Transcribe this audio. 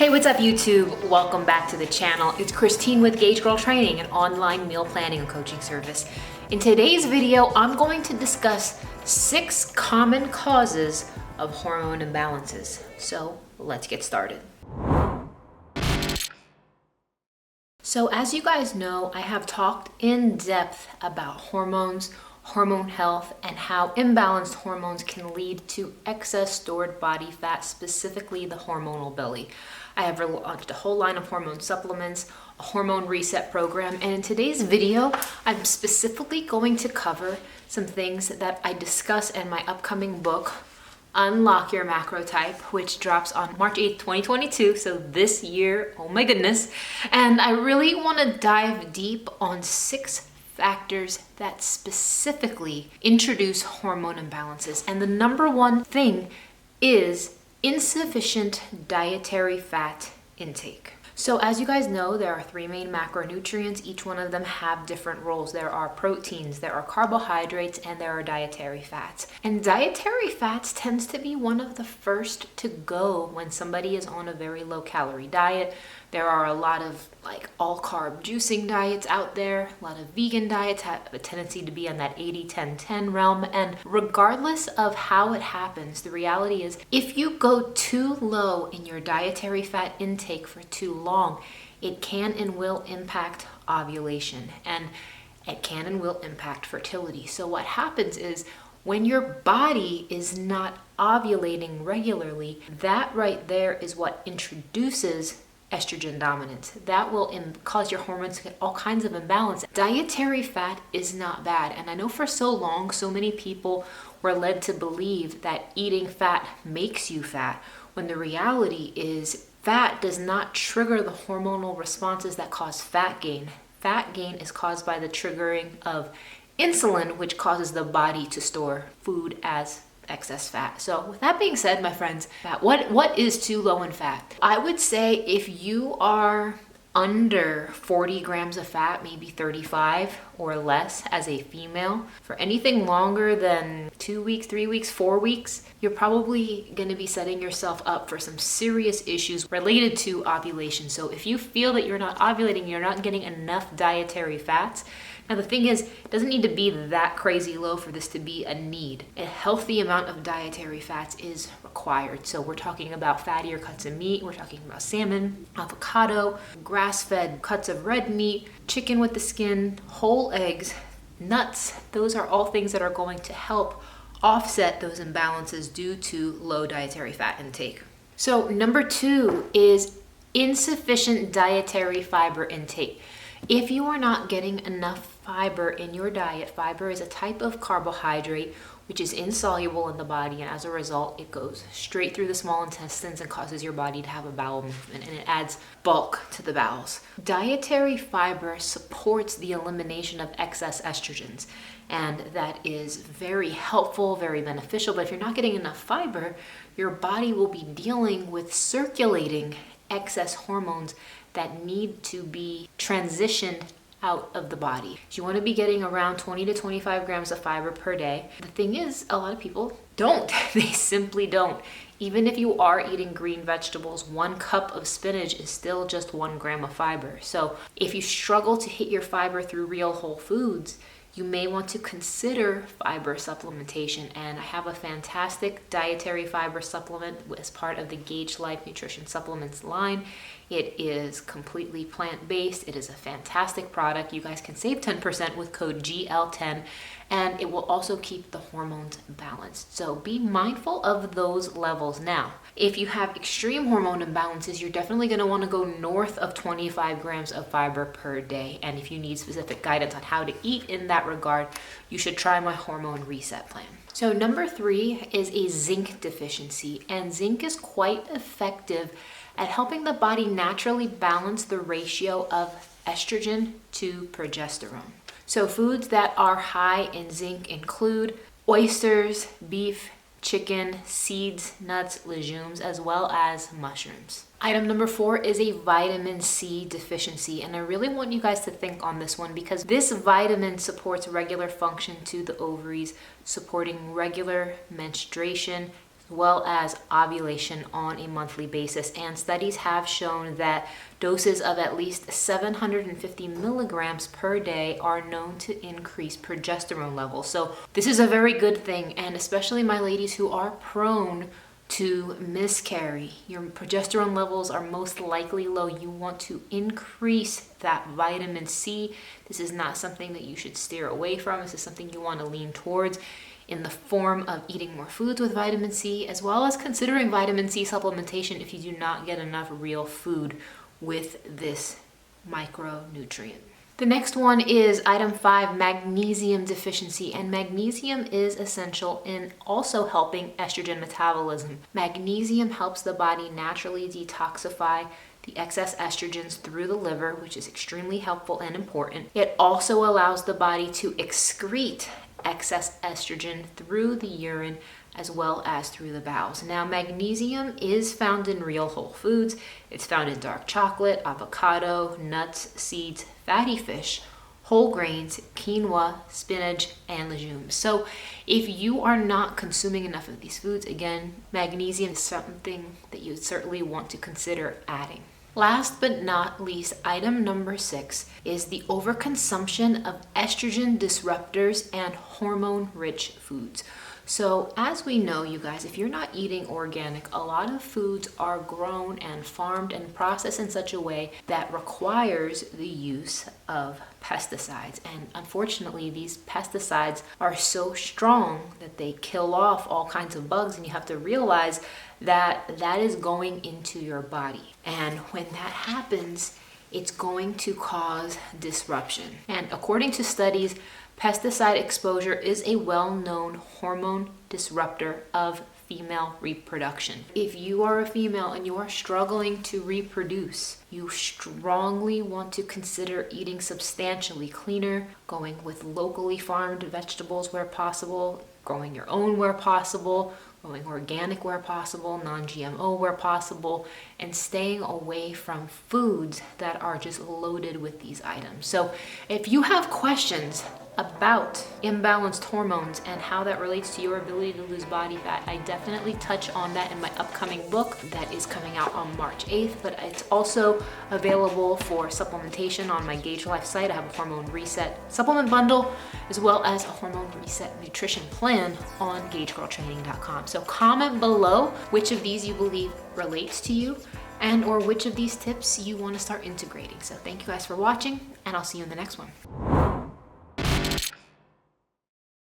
Hey, what's up YouTube? Welcome back to the channel. It's Christine with gaugegirltraining, an online meal planning and coaching service. In today's video, I'm going to discuss 6 common causes of hormone imbalances. So let's get started. So as you guys know, I have talked in depth about hormones, hormone health, and how imbalanced hormones can lead to excess stored body fat, specifically the hormonal belly. I have launched a whole line of hormone supplements, a hormone reset program, and in today's video, I'm specifically going to cover some things that I discuss in my upcoming book, Unlock Your Macrotype, which drops on March 8th, 2022, so this year, oh my goodness. And I really want to dive deep on 6 factors that specifically introduce hormone imbalances. And the number one thing is insufficient dietary fat intake. So as you guys know, there are 3 main macronutrients. Each one of them have different roles. There are proteins, there are carbohydrates, and there are dietary fats. And dietary fats tends to be one of the first to go when somebody is on a very low calorie diet. There are a lot of all carb juicing diets out there. A lot of vegan diets have a tendency to be on that 80-10-10 realm. And regardless of how it happens, the reality is if you go too low in your dietary fat intake for too long, it can and will impact ovulation, and it can and will impact fertility. So what happens is when your body is not ovulating regularly, that right there is what introduces estrogen dominance. That will cause your hormones to get all kinds of imbalance. Dietary fat is not bad. And I know for so long, so many people were led to believe that eating fat makes you fat, when the reality is fat does not trigger the hormonal responses that cause fat gain. Fat gain is caused by the triggering of insulin, which causes the body to store food as excess fat. So with that being said, my friends, what is too low in fat? I would say if you are under 40 grams of fat, maybe 35 or less as a female, for anything longer than 2 weeks, 3 weeks, 4 weeks, you're probably going to be setting yourself up for some serious issues related to ovulation. So if you feel that you're not ovulating, you're not getting enough dietary fats. Now the thing is, it doesn't need to be that crazy low for this to be a need. A healthy amount of dietary fats is required. So we're talking about fattier cuts of meat, we're talking about salmon, avocado, grass-fed cuts of red meat, chicken with the skin, whole eggs, nuts. Those are all things that are going to help offset those imbalances due to low dietary fat intake. So number 2 is insufficient dietary fiber intake. If you are not getting enough fiber in your diet, fiber is a type of carbohydrate which is insoluble in the body, and as a result, it goes straight through the small intestines and causes your body to have a bowel movement, and it adds bulk to the bowels. Dietary fiber supports the elimination of excess estrogens, and that is very helpful, very beneficial. But if you're not getting enough fiber, your body will be dealing with circulating excess hormones that need to be transitioned out of the body. So you want to be getting around 20 to 25 grams of fiber per day. The thing is, a lot of people don't. They simply don't. Even if you are eating green vegetables, 1 cup of spinach is still just 1 gram of fiber. So if you struggle to hit your fiber through real whole foods, you may want to consider fiber supplementation. And I have a fantastic dietary fiber supplement as part of the Gauge Life Nutrition Supplements line. It is completely plant-based. It is a fantastic product. You guys can save 10% with code GL10, and it will also keep the hormones balanced. So be mindful of those levels. Now, if you have extreme hormone imbalances, you're definitely going to want to go north of 25 grams of fiber per day. And if you need specific guidance on how to eat in that regard, you should try my hormone reset plan. So number 3 is a zinc deficiency, and zinc is quite effective at helping the body naturally balance the ratio of estrogen to progesterone. So foods that are high in zinc include oysters, beef, chicken, seeds, nuts, legumes, as well as mushrooms. Item number 4 is a vitamin C deficiency, and I really want you guys to think on this one because this vitamin supports regular function to the ovaries, supporting regular menstruation, as well as ovulation on a monthly basis. And studies have shown that doses of at least 750 milligrams per day are known to increase progesterone levels. So this is a very good thing, and especially my ladies who are prone to miscarry. Your progesterone levels are most likely low. You want to increase that vitamin C. This is not something that you should steer away from. This is something you want to lean towards in the form of eating more foods with vitamin C, as well as considering vitamin C supplementation if you do not get enough real food with this micronutrient. The next one is item 5, magnesium deficiency, and magnesium is essential in also helping estrogen metabolism. Magnesium helps the body naturally detoxify the excess estrogens through the liver, which is extremely helpful and important. It also allows the body to excrete excess estrogen through the urine as well as through the bowels. Now, magnesium is found in real whole foods. It's found in dark chocolate, avocado, nuts, seeds, fatty fish, whole grains, quinoa, spinach, and legumes. So if you are not consuming enough of these foods, again, magnesium is something that you certainly want to consider adding. Last but not least, item number 6 is the overconsumption of estrogen disruptors and hormone-rich foods. So as we know, you guys, if you're not eating organic, a lot of foods are grown and farmed and processed in such a way that requires the use of pesticides. And unfortunately, these pesticides are so strong that they kill off all kinds of bugs, and you have to realize that that is going into your body. And when that happens, it's going to cause disruption. And according to studies, pesticide exposure is a well-known hormone disruptor of female reproduction. If you are a female and you are struggling to reproduce, you strongly want to consider eating substantially cleaner, going with locally farmed vegetables where possible, growing your own where possible, growing organic where possible, non-GMO where possible, and staying away from foods that are just loaded with these items. So if you have questions about imbalanced hormones and how that relates to your ability to lose body fat, I definitely touch on that in my upcoming book that is coming out on March 8th, but it's also available for supplementation on my Gauge Life site. I have a hormone reset supplement bundle as well as a hormone reset nutrition plan on gaugegirltraining.com. So comment below which of these you believe relates to you and or which of these tips you want to start integrating. So thank you guys for watching, and I'll see you in the next one.